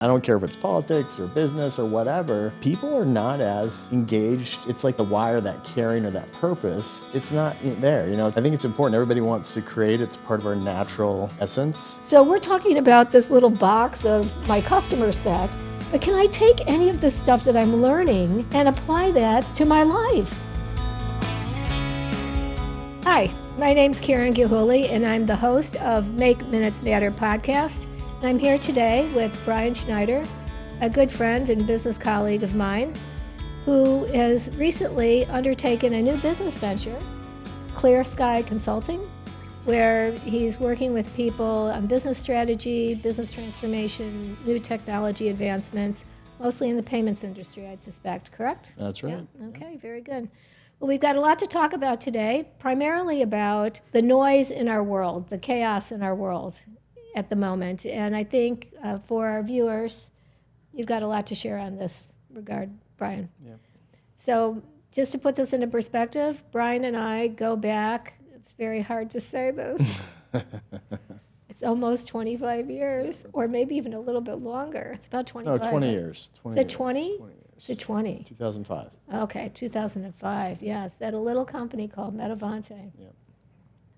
I don't care if it's politics or business or whatever, people are not as engaged. It's like the why or that caring or that purpose. It's not there, I think it's important. Everybody wants to create. It's part of our natural essence. So we're talking about this little box of my customer set, but can I take any of the stuff that I'm learning and apply that to my life? Hi, my name's Karen Gilhooly, and I'm the host of Make Minutes Matter podcast. And I'm here today with Bryan Schneider, a good friend and business colleague of mine, who has recently undertaken a new business venture, Clear Sky Consulting, where he's working with people on business strategy, business transformation, new technology advancements, mostly in the payments industry, I'd suspect, correct? That's right. Yeah? Okay, very good. Well, we've got a lot to talk about today, primarily about the noise in our world, the chaos in our world at the moment. And I think for our viewers, you've got a lot to share on this regard, Bryan. Yeah. So just to put this into perspective, Bryan and I go back, it's very hard to say this, it's almost 25 years, or maybe even a little bit longer. It's about 25. No, 20 years. 20 Is it 20? Years. 20 years. Is it 20? 2005. Okay, 2005, yes, at a little company called Metavante. Yep.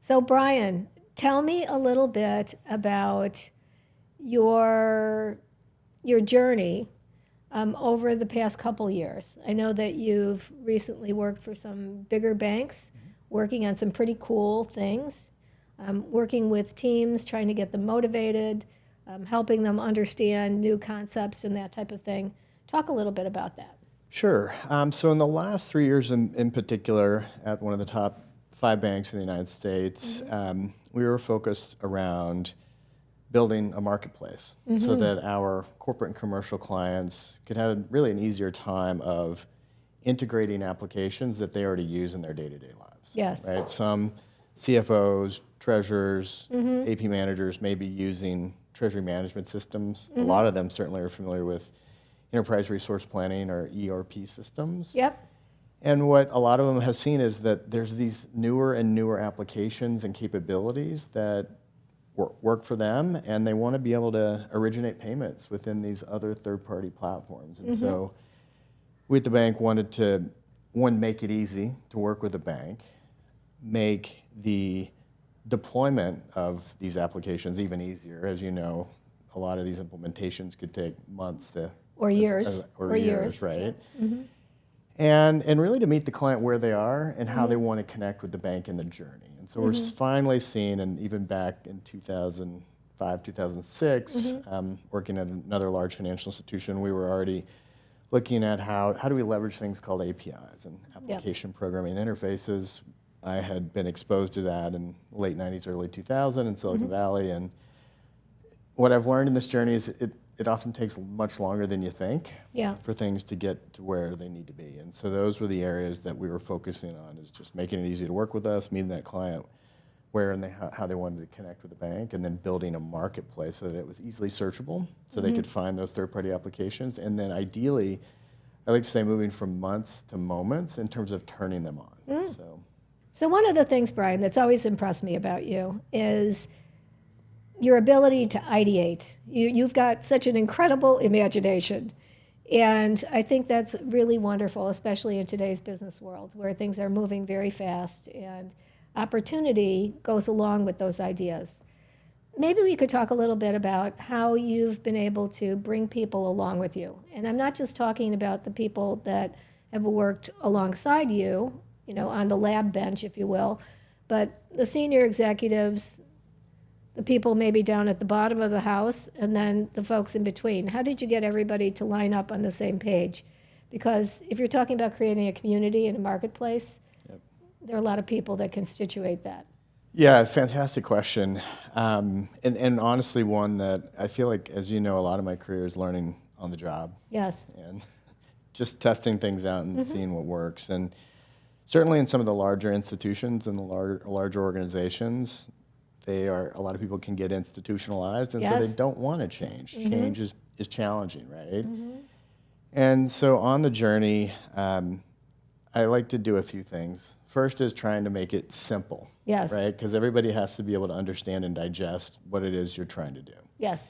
So Bryan, tell me a little bit about your journey over the past couple years. I know that you've recently worked for some bigger banks, working on some pretty cool things, working with teams, trying to get them motivated, helping them understand new concepts and that type of thing. Talk a little bit about that. Sure. So in the last 3 years in particular, at one of the top 5 banks in the United States, we were focused around building a marketplace so that our corporate and commercial clients could have really an easier time of integrating applications that they already use in their day-to-day lives. Yes. Right? Some CFOs, treasurers, AP managers may be using treasury management systems. A lot of them certainly are familiar with enterprise resource planning or ERP systems. Yep. And what a lot of them have seen is that there's these newer and newer applications and capabilities that work for them, and they want to be able to originate payments within these other third-party platforms. And so we at the bank wanted to, one, make it easy to work with a bank, make the deployment of these applications even easier. As you know, a lot of these implementations could take months to... Or years. Or years, right? Yeah. And really to meet the client where they are and how they want to connect with the bank in the journey. And so we're finally seeing, and even back in 2005, 2006, working at another large financial institution, we were already looking at how do we leverage things called APIs and application programming interfaces. I had been exposed to that in the late 90s, early 2000 in Silicon Valley. And what I've learned in this journey is it often takes much longer than you think for things to get to where they need to be. And so those were the areas that we were focusing on, is just making it easy to work with us, meeting that client where and how they wanted to connect with the bank, and then building a marketplace so that it was easily searchable, so they could find those third-party applications. And then ideally, I like to say moving from months to moments in terms of turning them on. So one of the things, Bryan, that's always impressed me about you is your ability to ideate. You've got such an incredible imagination. And I think that's really wonderful, especially in today's business world where things are moving very fast and opportunity goes along with those ideas. Maybe we could talk a little bit about how you've been able to bring people along with you. And I'm not just talking about the people that have worked alongside you, on the lab bench, if you will, but the senior executives, the people maybe down at the bottom of the house, and then the folks in between. How did you get everybody to line up on the same page? Because if you're talking about creating a community and a marketplace, there are a lot of people that constitute that. Yeah, it's a fantastic question. And honestly, one that I feel like, as you know, a lot of my career is learning on the job. Yes. And just testing things out and seeing what works. And certainly in some of the larger institutions and the larger organizations, a lot of people can get institutionalized, and so they don't want to change. Change is challenging, right? And so on the journey, I like to do a few things. First is trying to make it simple, right? Because everybody has to be able to understand and digest what it is you're trying to do. Yes.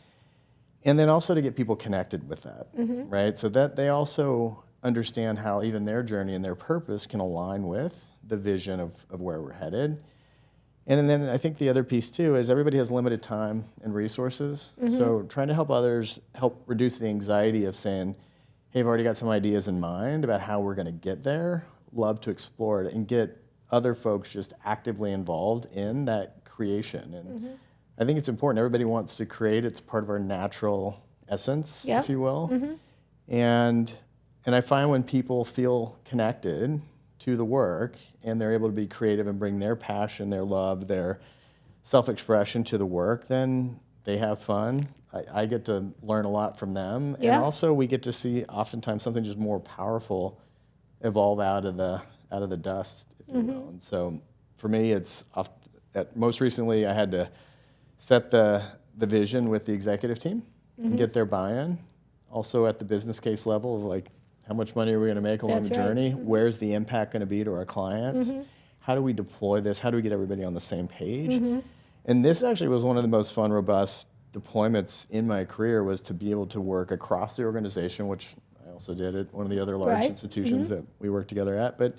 And then also to get people connected with that, right? So that they also understand how even their journey and their purpose can align with the vision of where we're headed. And then I think the other piece too is everybody has limited time and resources. So trying to help others help reduce the anxiety of saying, hey, I've already got some ideas in mind about how we're going to get there. Love to explore it and get other folks just actively involved in that creation. And I think it's important. Everybody wants to create. It's part of our natural essence, if you will. And I find when people feel connected to the work and they're able to be creative and bring their passion, their love, their self-expression to the work, then they have fun. I get to learn a lot from them. And also we get to see oftentimes something just more powerful evolve out of the dust, if you will. And so for me, it's most recently I had to set the vision with the executive team and get their buy-in. Also at the business case level of like, how much money are we going to make along the journey? Where's the impact going to be to our clients? How do we deploy this? How do we get everybody on the same page? And this actually was one of the most fun, robust deployments in my career, was to be able to work across the organization, which I also did at one of the other large institutions that we worked together at. But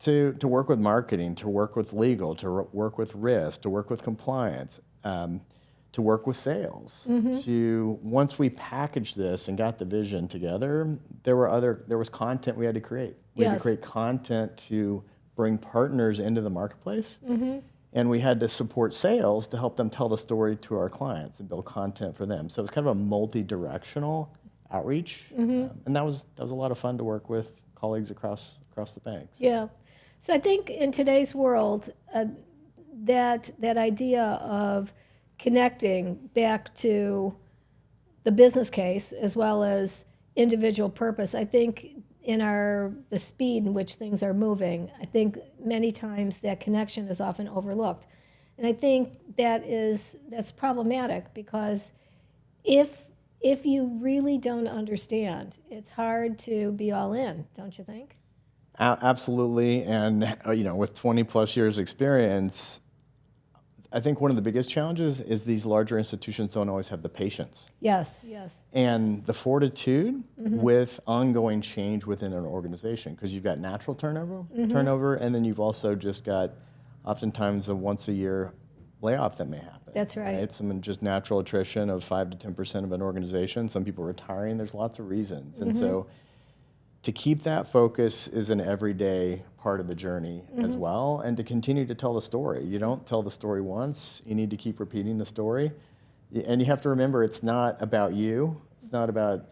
to work with marketing, to work with legal, to work with risk, to work with compliance, to work with sales. To once we packaged this and got the vision together, there was content we had to create. We had to create content to bring partners into the marketplace, and we had to support sales to help them tell the story to our clients and build content for them. So it was kind of a multi-directional outreach, and that was a lot of fun to work with colleagues across the banks. Yeah. So I think in today's world, that idea of connecting back to the business case as well as individual purpose, I think in the speed in which things are moving, I think many times that connection is often overlooked. And I think that's problematic, because if you really don't understand, it's hard to be all in, don't you think? Absolutely. And with 20 plus years experience, I think one of the biggest challenges is these larger institutions don't always have the patience. Yes. And the fortitude with ongoing change within an organization, because you've got natural turnover, and then you've also just got oftentimes a once a year layoff that may happen. That's right. Some just natural attrition of 5 to 10% of an organization. Some people retiring. There's lots of reasons. And so to keep that focus is an everyday part of the journey as well, and to continue to tell the story. You don't tell the story once. You need to keep repeating the story. And you have to remember, it's not about you. It's not about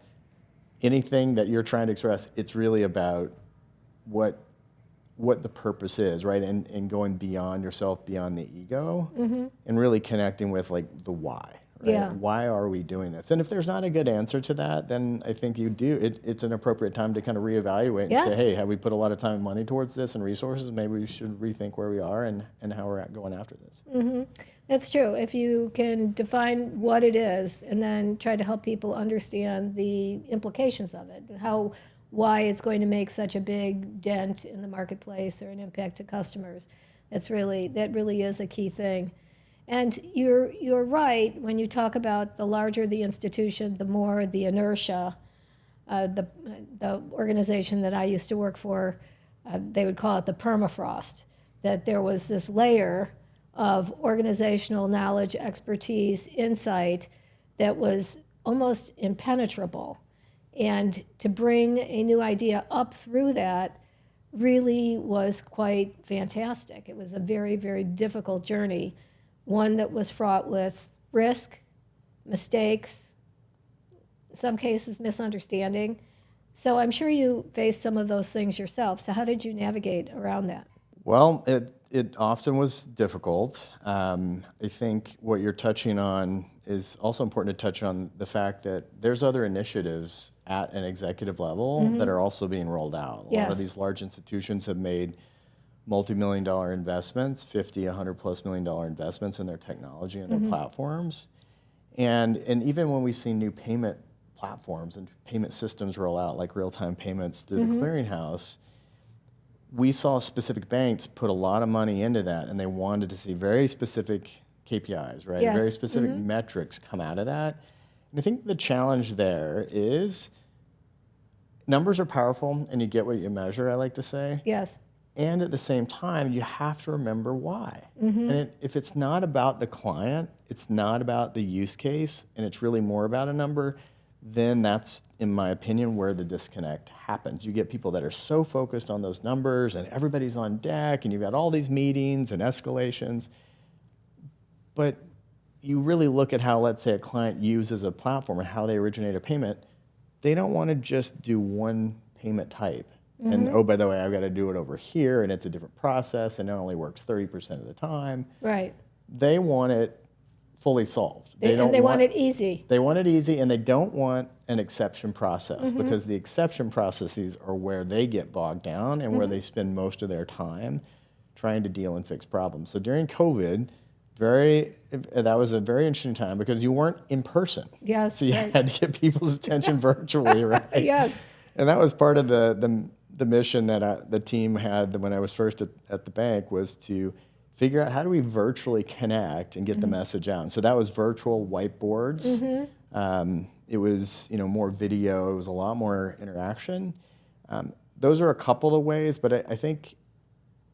anything that you're trying to express. It's really about what the purpose is, right? And going beyond yourself, beyond the ego, and really connecting with like the why. Right? Yeah. Why are we doing this? And if there's not a good answer to that, then I think it's an appropriate time to kind of reevaluate and say, hey, have we put a lot of time and money towards this and resources? Maybe we should rethink where we are and how we're going after this. That's true. If you can define what it is and then try to help people understand the implications of it, why it's going to make such a big dent in the marketplace or an impact to customers, that really is a key thing. And you're right when you talk about the larger the institution, the more the inertia. The organization that I used to work for, they would call it the permafrost, that there was this layer of organizational knowledge, expertise, insight that was almost impenetrable. And to bring a new idea up through that really was quite fantastic. It was a very, very difficult journey, one that was fraught with risk, mistakes, in some cases misunderstanding. So I'm sure you faced some of those things yourself. So how did you navigate around that? Well, it often was difficult. I think what you're touching on is also important to touch on the fact that there's other initiatives at an executive level that are also being rolled out. A lot of these large institutions have made multi-million-dollar investments, $50, $100+ million investments in their technology and their platforms. And even when we've seen new payment platforms and payment systems roll out, like real-time payments through the clearinghouse, we saw specific banks put a lot of money into that, and they wanted to see very specific KPIs, right? Very specific metrics come out of that. And I think the challenge there is numbers are powerful and you get what you measure, I like to say. Yes. And at the same time, you have to remember why. And if it's not about the client, it's not about the use case, and it's really more about a number, then that's, in my opinion, where the disconnect happens. You get people that are so focused on those numbers and everybody's on deck and you've got all these meetings and escalations. But you really look at how, let's say, a client uses a platform and how they originate a payment, they don't want to just do one payment type. And oh, by the way, I've got to do it over here and it's a different process and it only works 30% of the time. Right. They want it fully solved. They want it easy. They want it easy, and they don't want an exception process because the exception processes are where they get bogged down and where they spend most of their time trying to deal and fix problems. So during COVID, that was a very interesting time because you weren't in person. Yes. So you had to get people's attention virtually, right? Yes. And that was part of the mission that the team had when I was first at the bank, was to figure out how do we virtually connect and get the message out. And so that was virtual whiteboards. It was more video. It was a lot more interaction. Those are a couple of ways, but I think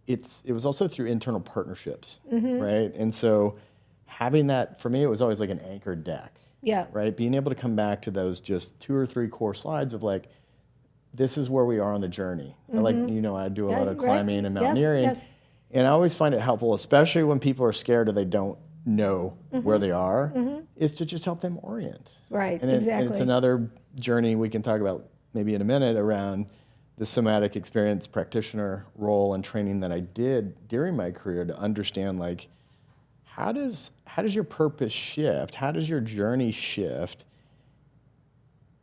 it was also through internal partnerships, right? And so having that, for me, it was always like an anchor deck. Yeah. Right? Being able to come back to those just 2 or 3 core slides of like, this is where we are on the journey. I I do a lot of climbing and mountaineering. Yes. And I always find it helpful, especially when people are scared or they don't know where they are, is to just help them orient. Right, and exactly. And it's another journey we can talk about maybe in a minute around the somatic experience practitioner role and training that I did during my career to understand, like, how does your purpose shift? How does your journey shift?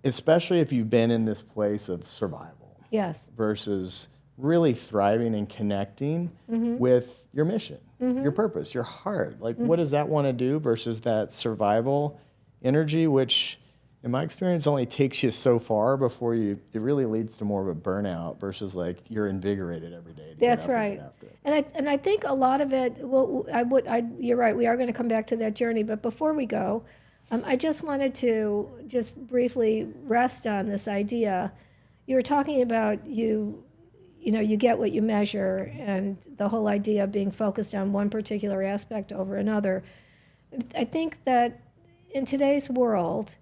Especially if you've been in this place of survival. Yes. Versus really thriving and connecting with your mission, your purpose, your heart. Like, what does that want to do versus that survival energy, which in my experience only takes you so far before it really leads to more of a burnout versus like you're invigorated every day. That's right. And I think a lot of it, well, you're right, we are going to come back to that journey, but before we go, I just wanted to just briefly rest on this idea. You were talking about you get what you measure, and the whole idea of being focused on one particular aspect over another. I think that in today's world,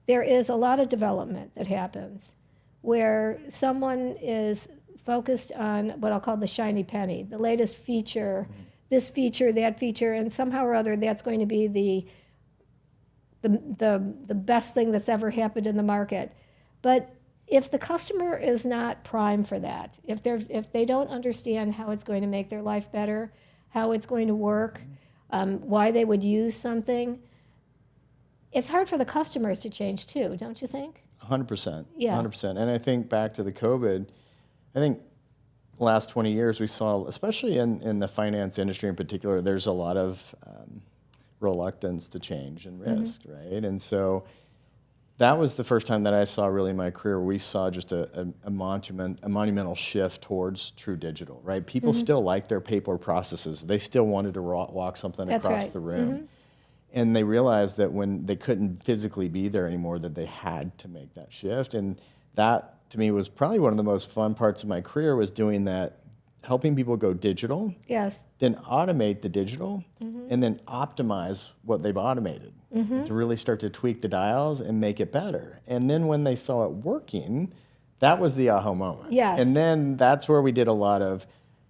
there is a lot of development that happens where someone is focused on what I'll call the shiny penny, the latest feature, this feature, that feature, and somehow or other that's going to be the best thing that's ever happened in the market. But if the customer is not primed for that, if they don't understand how it's going to make their life better, how it's going to work, why they would use something, it's hard for the customers to change too, don't you think? 100%. Yeah. 100%. And I think back to the COVID, I think the last 20 years we saw, especially in the finance industry in particular, there's a lot of reluctance to change and risk, right? And so that was the first time that I saw really in my career where we saw just a monumental shift towards true digital, right? People still like their paper processes. They still wanted to walk something across the room. And they realized that when they couldn't physically be there anymore, that they had to make that shift. And that, to me, was probably one of the most fun parts of my career, was doing that, helping people go digital. Yes. Then automate the digital, and then optimize what they've automated to really start to tweak the dials and make it better. And then when they saw it working, that was the aha moment. Yes. And then that's where we did a lot of,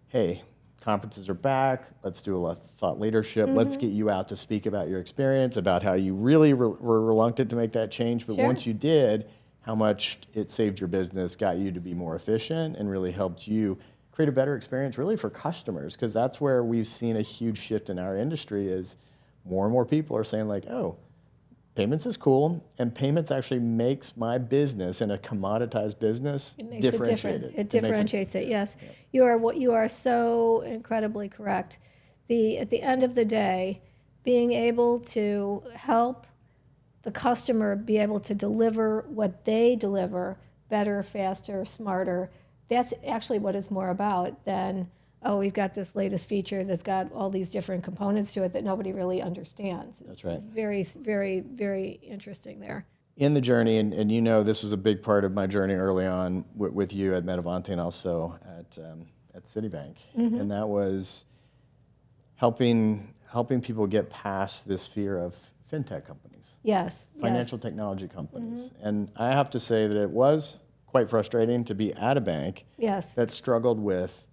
hey, conferences are back. Let's do a lot of thought leadership. Let's get you out to speak about your experience, about how you really were reluctant to make that change. But once you did, how much it saved your business, got you to be more efficient, and really helped you create a better experience really for customers. Because that's where we've seen a huge shift in our industry, is more and more people are saying like, oh, payments is cool, and payments actually makes my business, in a commoditized business, differentiated. It differentiates it, yes. Yeah. You are so incredibly correct. At the end of the day, being able to help the customer be able to deliver what they deliver better, faster, smarter, that's actually what it's more about than oh, we've got this latest feature that's got all these different components to it that nobody really understands. That's right. Very, very, very interesting there. In the journey, and you know this was a big part of my journey early on with you at Metavante and also at Citibank, and that was helping people get past this fear of fintech companies, Yes. financial technology companies. And I have to say that it was quite frustrating to be at a bank Yes. that struggled with,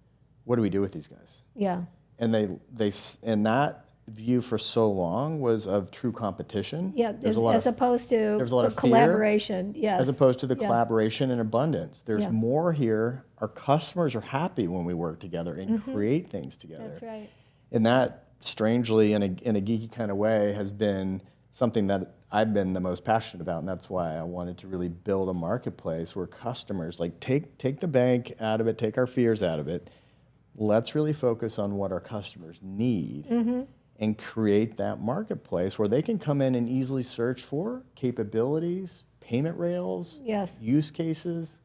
what do we do with these guys? Yeah. And and that view for so long was of true competition. Yeah. There's As opposed to there's a lot of fear, collaboration. Yes. as opposed to the Yeah. collaboration and abundance. There's Yeah. more here. Our customers are happy when we work together and create things together. That's right. And that, strangely, in a geeky kind of way, has been something that I've been the most passionate about, and that's why I wanted to really build a marketplace where customers, like, take the bank out of it, take our fears out of it. Let's really focus on what our customers need and create that marketplace where they can come in and easily search for capabilities, payment rails, Yes. use cases,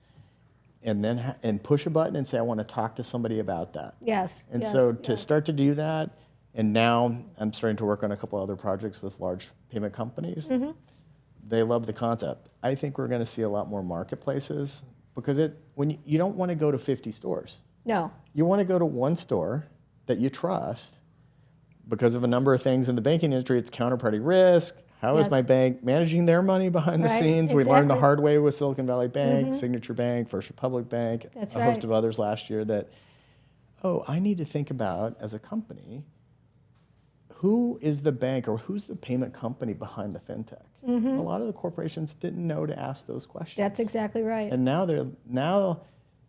and then and push a button and say, I want to talk to somebody about that. Yes. And yes, so to yes. start to do that, and now I'm starting to work on a couple other projects with large payment companies. They love the concept. I think we're going to see a lot more marketplaces because when you don't want to go to 50 stores. No. You want to go to one store that you trust because of a number of things in the banking industry. It's counterparty risk. How is Yes. my bank managing their money behind the Right, scenes? We learned the exactly. hard way with Silicon Valley Bank, Signature Bank, First Republic Bank, That's a host right. of others last year that, I need to think about, as a company, who is the bank or who's the payment company behind the fintech? A lot of the corporations didn't know to ask those questions. That's exactly right. And now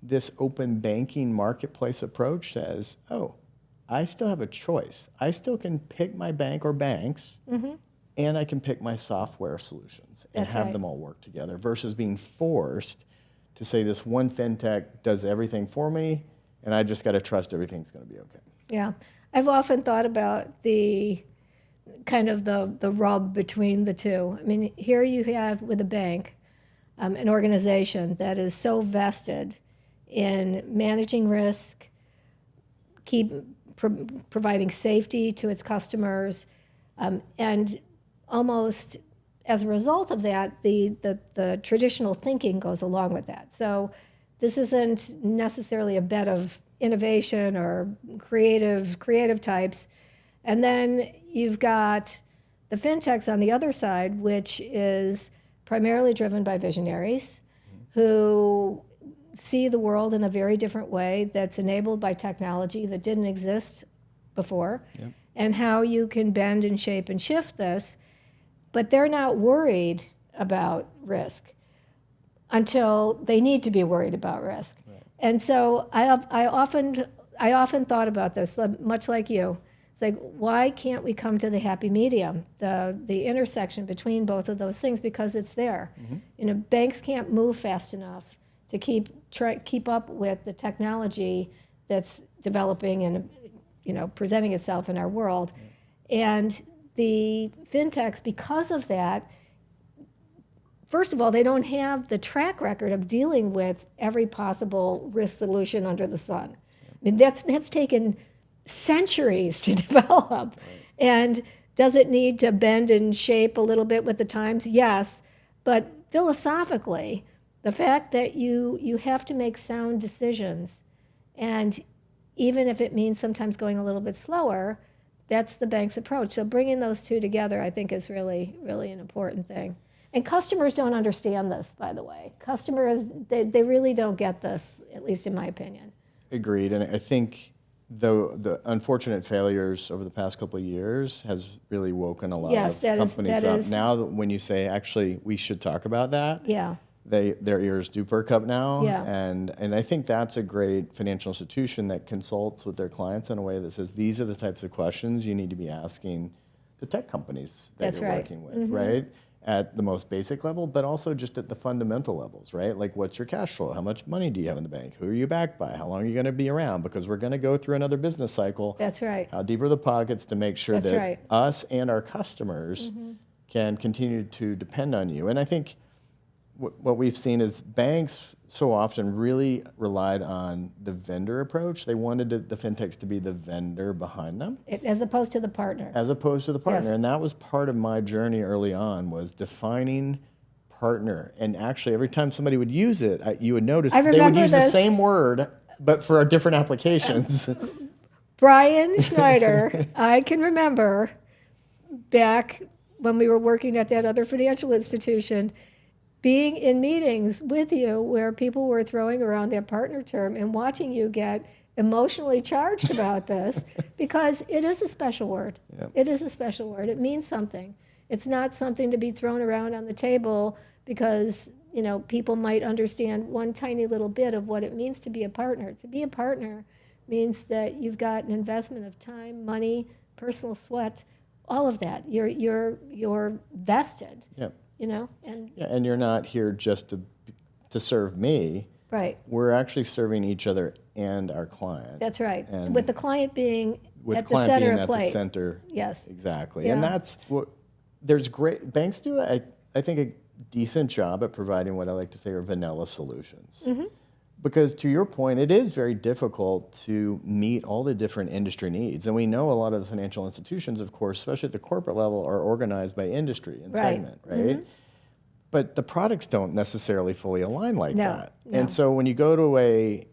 this open banking marketplace approach says, I still have a choice. I still can pick my bank or banks, and I can pick my software solutions and That's have right. them all work together versus being forced to say this one fintech does everything for me, and I just got to trust everything's going to be okay. Yeah. I've often thought about the kind of the rub between the two. I mean, here you have with a bank, an organization that is so vested in managing risk, providing safety to its customers, and almost as a result of that, the traditional thinking goes along with that. So this isn't necessarily a bet of innovation or creative types. And then you've got the fintechs on the other side, which is primarily driven by visionaries who see the world in a very different way that's enabled by technology that didn't exist before, and how you can bend and shape and shift this. But they're not worried about risk until they need to be worried about risk. Right. And so I often thought about this, much like you. It's like, why can't we come to the happy medium, the intersection between both of those things, because it's there. Banks can't move fast enough to keep up with the technology that's developing and presenting itself in our world. And the fintechs, because of that, first of all, they don't have the track record of dealing with every possible risk solution under the sun. I mean, that's taken centuries to develop. Right. And does it need to bend and shape a little bit with the times? Yes. But philosophically, the fact that you have to make sound decisions, and even if it means sometimes going a little bit slower, that's the bank's approach. So bringing those two together, I think, is really, really an important thing. And customers don't understand this, by the way. Customers, they really don't get this, at least in my opinion. Agreed. And I think the unfortunate failures over the past couple of years has really woken a lot of companies up. Now, when you say, actually, we should talk about that, their ears do perk up now. Yeah. And I think that's a great financial institution that consults with their clients in a way that says, these are the types of questions you need to be asking the tech companies that you're working with, right? At the most basic level, but also just at the fundamental levels, right? Like, what's your cash flow? How much money do you have in the bank? Who are you backed by? How long are you going to be around? Because we're going to go through another business cycle. That's right. How deep are the pockets to make sure that us and our customers can continue to depend on you? And I think what we've seen is banks so often really relied on the vendor approach. They wanted the fintechs to be the vendor behind them, As opposed to the partner. as opposed to the partner. Yes. And that was part of my journey early on, was defining partner. And actually, every time somebody would use it, you would notice I they would remember use the this. same word, but for different applications. Bryan Schneider, I can remember back when we were working at that other financial institution, being in meetings with you where people were throwing around that partner term and watching you get emotionally charged about this, because it is a special word. Yep. It is a special word. It means something. It's not something to be thrown around on the table because, people might understand one tiny little bit of what it means to be a partner. To be a partner means that you've got an investment of time, money, personal sweat, all of that. You're vested. Yep. And Yeah, and you're not here just to serve me. right. We're actually serving each other and our client. That's right. And with the client being with at the client center being of at play. the center. Yes. Exactly. Yeah. And that's what there's great banks do I think a decent job at providing what I like to say are vanilla solutions. Mm-hmm. Because to your point, it is very difficult to meet all the different industry needs. And we know a lot of the financial institutions, of course, especially at the corporate level, are organized by industry and Right. segment, right? Mm-hmm. But the products don't necessarily fully align like No, that. no. And so when you go to a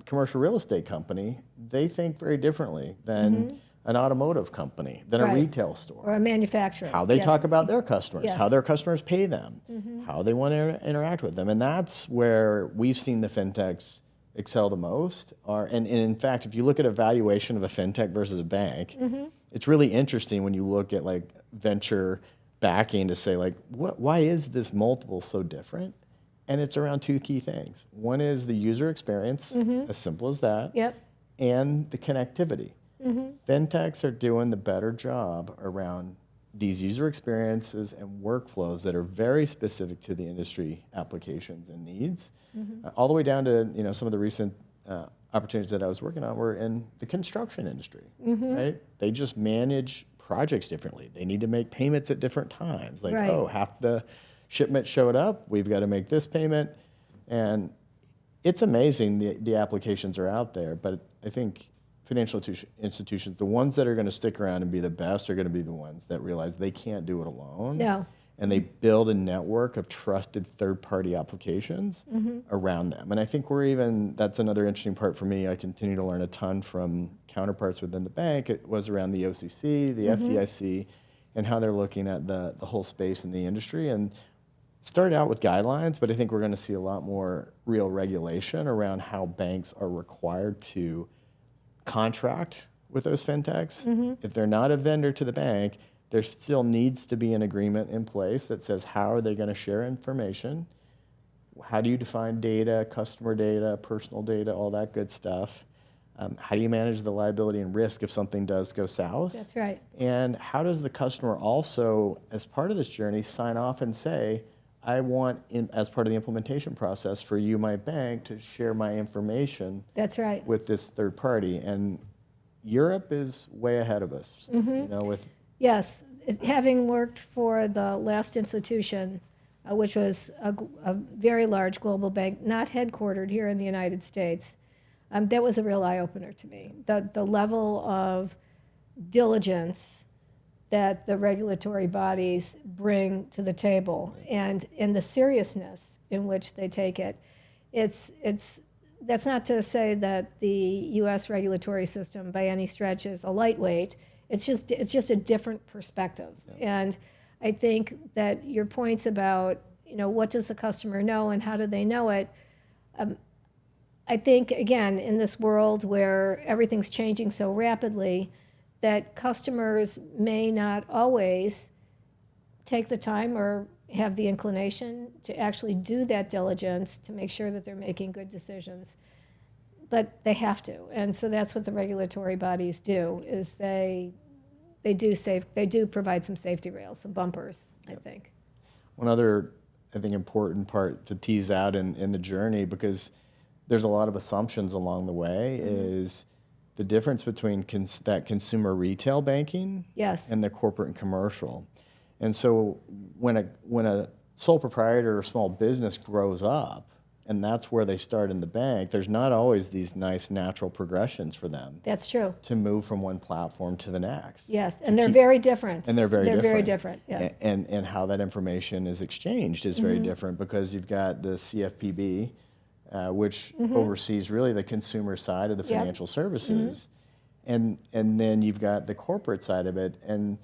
commercial real estate company, they think very differently than an automotive company, than Right. a retail store. Or a manufacturer. How they Yes. talk about their customers, Yes. how their customers pay them, how they want to interact with them. And that's where we've seen the fintechs excel the most. And in fact, if you look at a valuation of a fintech versus a bank, it's really interesting when you look at like venture backing to say like, why is this multiple so different? And it's around two key things. One is the user experience, as simple as that, Yep. and the connectivity. Fintechs are doing the better job around these user experiences and workflows that are very specific to the industry applications and needs, all the way down to some of the recent opportunities that I was working on were in the construction industry. Right? They just manage projects differently. They need to make payments at different times. Like, Right. oh, half the shipment showed up, we've got to make this payment, and it's amazing the applications are out there. But I think financial institutions, the ones that are going to stick around and be the best, are going to be the ones that realize they can't do it alone. No. And they build a network of trusted third-party applications around them. And I think that's another interesting part for me. I continue to learn a ton from counterparts within the bank. It was around the OCC, the FDIC, and how they're looking at the whole space in the industry. And it started out with guidelines, but I think we're going to see a lot more real regulation around how banks are required to contract with those fintechs. If they're not a vendor to the bank, there still needs to be an agreement in place that says how are they going to share information, how do you define data, customer data, personal data, all that good stuff. How do you manage the liability and risk if something does go south? That's right. And how does the customer also, as part of this journey, sign off and say, I want, as part of the implementation process, for you, my bank, to share my information That's right. with this third party. And Europe is way ahead of us, with Yes. Having worked for the last institution, which was a very large global bank, not headquartered here in the United States, that was a real eye-opener to me. The level of diligence that the regulatory bodies bring to the table and the seriousness in which they take it. That's not to say that the U.S. regulatory system by any stretch is a lightweight. It's just a different perspective. Yeah. And I think that your points about, what does the customer know and how do they know it, I think, again, in this world where everything's changing so rapidly, that customers may not always take the time or have the inclination to actually do that diligence to make sure that they're making good decisions. But they have to. And so that's what the regulatory bodies do, is they do provide some safety rails, some bumpers, I think. One other, I think, important part to tease out in the journey, because there's a lot of assumptions along the way, is the difference between that consumer retail banking Yes. and the corporate and commercial. And so when a sole proprietor or small business grows up, and that's where they start in the bank, there's not always these nice natural progressions for them That's true. to move from one platform to the next. Yes, and they're very different. And they're very different. They're very different, yes. And how that information is exchanged is very different, because you've got the CFPB, which oversees really the consumer side of the financial services. And then you've got the corporate side of it. And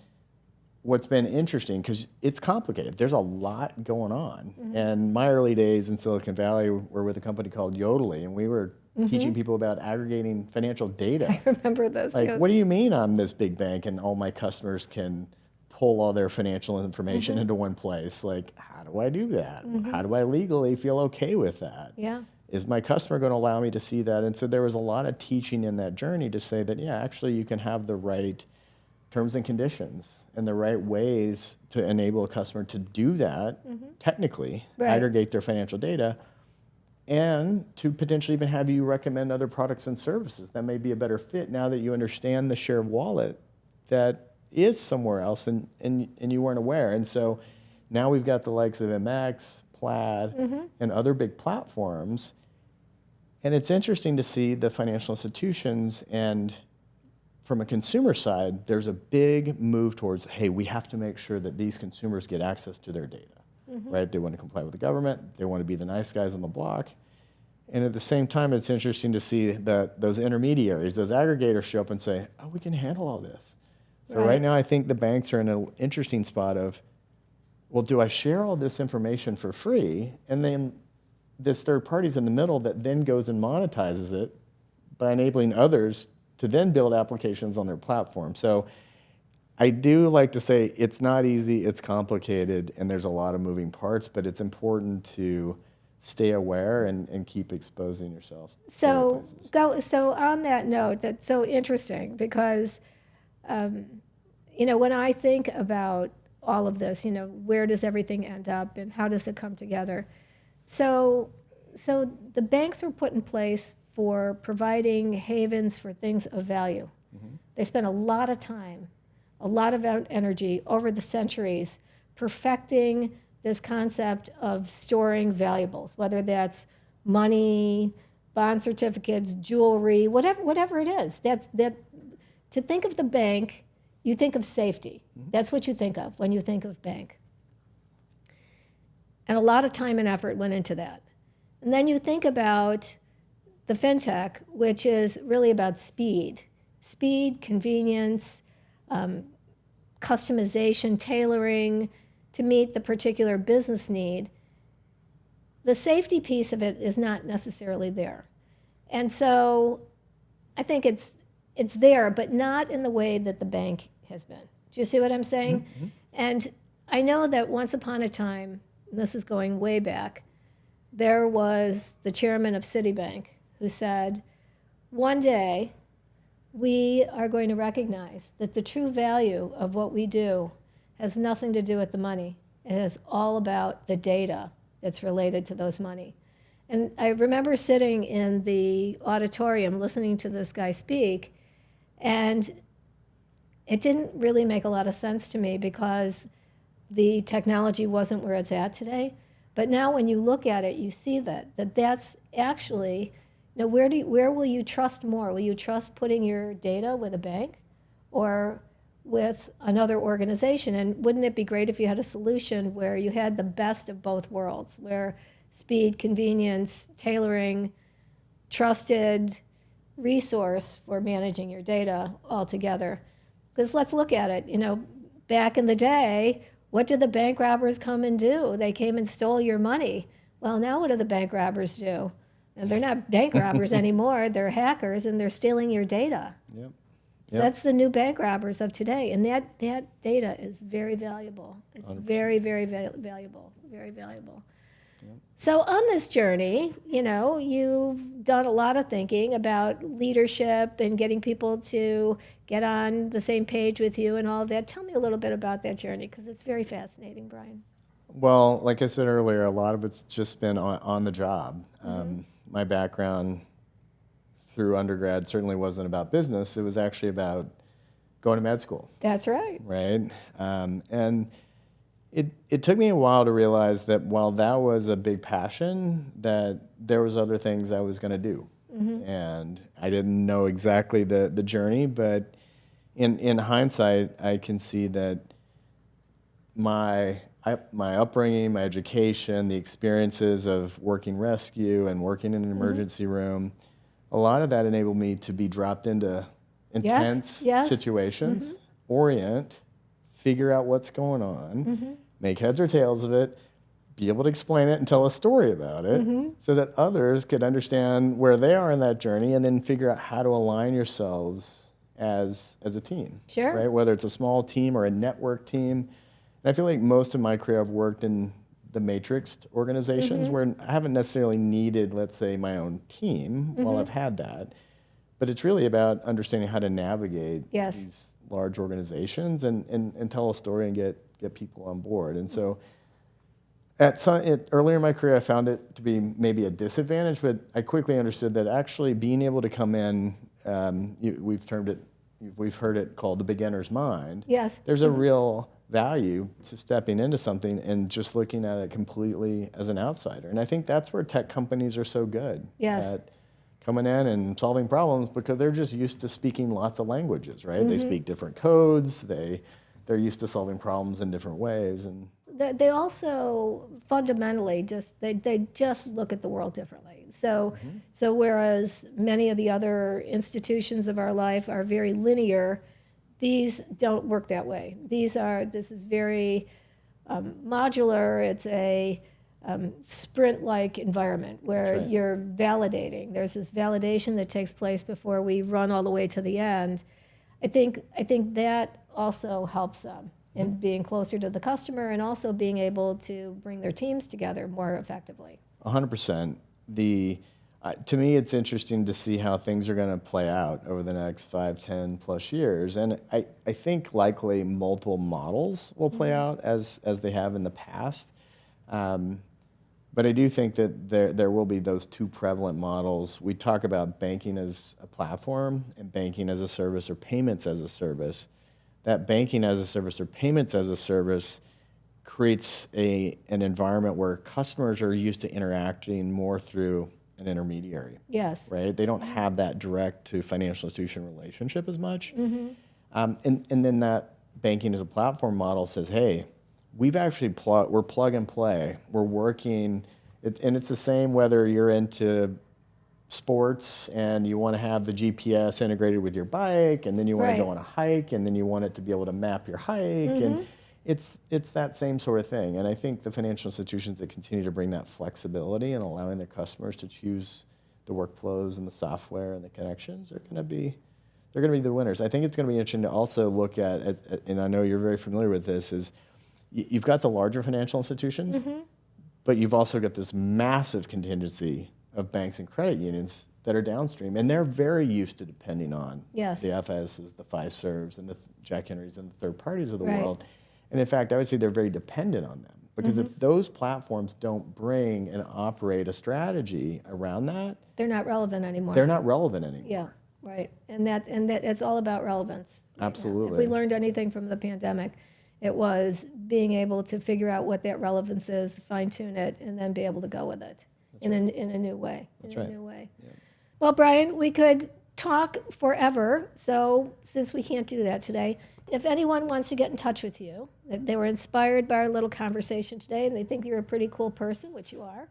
what's been interesting, because it's complicated, there's a lot going on. And my early days in Silicon Valley were with a company called Gilhooly, and we were teaching people about aggregating financial data. I remember this. Like, yes. what do you mean I'm this big bank and all my customers can pull all their financial information into one place? Like, how do I do that? How do I legally feel okay with that? Yeah. Is my customer going to allow me to see that? And so there was a lot of teaching in that journey to say that, yeah, actually you can have the right terms and conditions and the right ways to enable a customer to do that technically, Right. aggregate their financial data, and to potentially even have you recommend other products and services that may be a better fit now that you understand the share of wallet that is somewhere else and you weren't aware. And so now we've got the likes of MX, Plaid, and other big platforms. And it's interesting to see the financial institutions, and from a consumer side, there's a big move towards, hey, we have to make sure that these consumers get access to their data, right? They want to comply with the government. They want to be the nice guys on the block. And at the same time, it's interesting to see that those intermediaries, those aggregators show up and say, oh, we can handle all this. So right now, I think the banks are in an interesting spot of, well, do I share all this information for free? And then this third party's in the middle that then goes and monetizes it by enabling others to then build applications on their platform. So I do like to say it's not easy, it's complicated, and there's a lot of moving parts, but it's important to stay aware and keep exposing yourself. So on that note, that's so interesting because, when I think about all of this, where does everything end up and how does it come together? So the banks were put in place for providing havens for things of value. They spent a lot of time, a lot of energy over the centuries perfecting this concept of storing valuables, whether that's money, bond certificates, jewelry, whatever it is. To think of the bank, you think of safety. That's what you think of when you think of bank. And a lot of time and effort went into that. And then you think about the fintech, which is really about speed, convenience, customization, tailoring to meet the particular business need. The safety piece of it is not necessarily there. And so I think it's there, but not in the way that the bank has been. Do you see what I'm saying? And I know that once upon a time, and this is going way back, there was the chairman of Citibank who said, one day we are going to recognize that the true value of what we do has nothing to do with the money. It is all about the data that's related to those money. And I remember sitting in the auditorium listening to this guy speak, and it didn't really make a lot of sense to me because the technology wasn't where it's at today. But now when you look at it, you see that's actually, where will you trust more? Will you trust putting your data with a bank or with another organization? And wouldn't it be great if you had a solution where you had the best of both worlds, where speed, convenience, tailoring, trusted resource for managing your data all together? Because let's look at it. Back in the day, what did the bank robbers come and do? They came and stole your money. Well, now what do the bank robbers do? And they're not bank robbers anymore. They're hackers, and they're stealing your data. Yep. So that's the new bank robbers of today. And that data is very valuable. It's 100%. Very, very valuable, very valuable. Yep. So on this journey, you've done a lot of thinking about leadership and getting people to get on the same page with you and all of that. Tell me a little bit about that journey, because it's very fascinating, Bryan. Well, like I said earlier, a lot of it's just been on the job. My background through undergrad certainly wasn't about business. It was actually about going to med school. That's right. Right? And It took me a while to realize that while that was a big passion, that there was other things I was going to do. And I didn't know exactly the journey, but in hindsight, I can see that my upbringing, my education, the experiences of working rescue and working in an emergency room, a lot of that enabled me to be dropped into intense situations, orient, figure out what's going on, make heads or tails of it, be able to explain it and tell a story about it so that others could understand where they are in that journey and then figure out how to align yourselves as a team. Sure. Right? Whether it's a small team or a network team. And I feel like most of my career I've worked in the matrixed organizations where I haven't necessarily needed, let's say, my own team while I've had that. But it's really about understanding how to navigate these large organizations and tell a story and get people on board. And so earlier in my career, I found it to be maybe a disadvantage, but I quickly understood that actually being able to come in, we've heard it called the beginner's mind. Yes. There's a real value to stepping into something and just looking at it completely as an outsider. And I think that's where tech companies are so good at coming in and solving problems, because they're just used to speaking lots of languages, right? They speak different codes. They're used to solving problems in different ways. And they also fundamentally they just look at the world differently. So whereas many of the other institutions of our life are very linear, these don't work that way. This is very modular. It's a sprint-like environment where you're validating. There's this validation that takes place before we run all the way to the end. I think that also helps them in being closer to the customer and also being able to bring their teams together more effectively. 100%. To me, it's interesting to see how things are going to play out over the next 5, 10 plus years. And I think likely multiple models will play out as they have in the past. But I do think that there will be those two prevalent models. We talk about banking as a platform and banking as a service or payments as a service. That banking as a service or payments as a service creates an environment where customers are used to interacting more through an intermediary. Yes. Right? They don't have that direct to financial institution relationship as much. And then that banking as a platform model says, hey, we've actually we're plug and play. We're working, and it's the same whether you're into sports and you want to have the GPS integrated with your bike, and then you want to go on a hike, and then you want it to be able to map your hike, and it's that same sort of thing. And I think the financial institutions that continue to bring that flexibility and allowing their customers to choose the workflows and the software and the connections are going to be the winners. I think it's going to be interesting to also look at, and I know you're very familiar with this, is you've got the larger financial institutions, but you've also got this massive contingency of banks and credit unions that are downstream, and they're very used to depending on the FSs, the Fiservs, and the Jack Henrys and the third parties of the world. And in fact, I would say they're very dependent on them, because if those platforms don't bring and operate a strategy around that, they're not relevant anymore. They're not relevant anymore. Yeah, right. And that it's all about relevance. Absolutely. If we learned anything from the pandemic, it was being able to figure out what that relevance is, fine-tune it, and then be able to go with it in a new way. That's right. A new way. Yeah. Well, Bryan, we could talk forever, so since we can't do that today, if anyone wants to get in touch with you, that they were inspired by our little conversation today and they think you're a pretty cool person, which you are,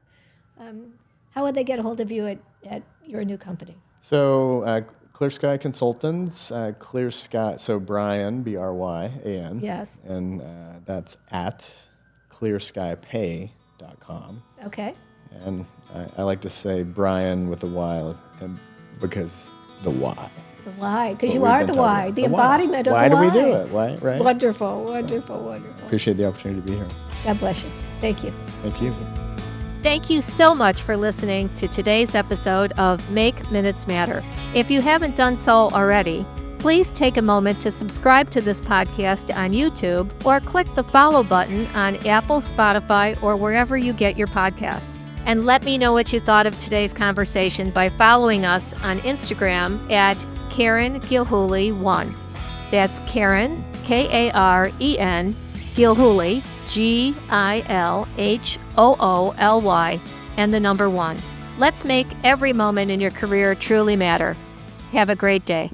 how would they get a hold of you at your new company? So Clear Sky Consultants, Clear Sky, so Bryan, B-R-Y-A-N. Yes. And that's at clearskypay.com. Okay. And I like to say Bryan with a Y, because the Y. The why, because you are the why, the embodiment of the why. Why do we do it? Why, right? Wonderful, wonderful, wonderful. Appreciate the opportunity to be here. God bless you. Thank you. Thank you. Thank you so much for listening to today's episode of Make Minutes Matter. If you haven't done so already, please take a moment to subscribe to this podcast on YouTube or click the follow button on Apple, Spotify, or wherever you get your podcasts. And let me know what you thought of today's conversation by following us on Instagram at Karen Gilhooly 1. That's Karen, Karen, Gilhooly, Gilhooly, and the number 1. Let's make every moment in your career truly matter. Have a great day.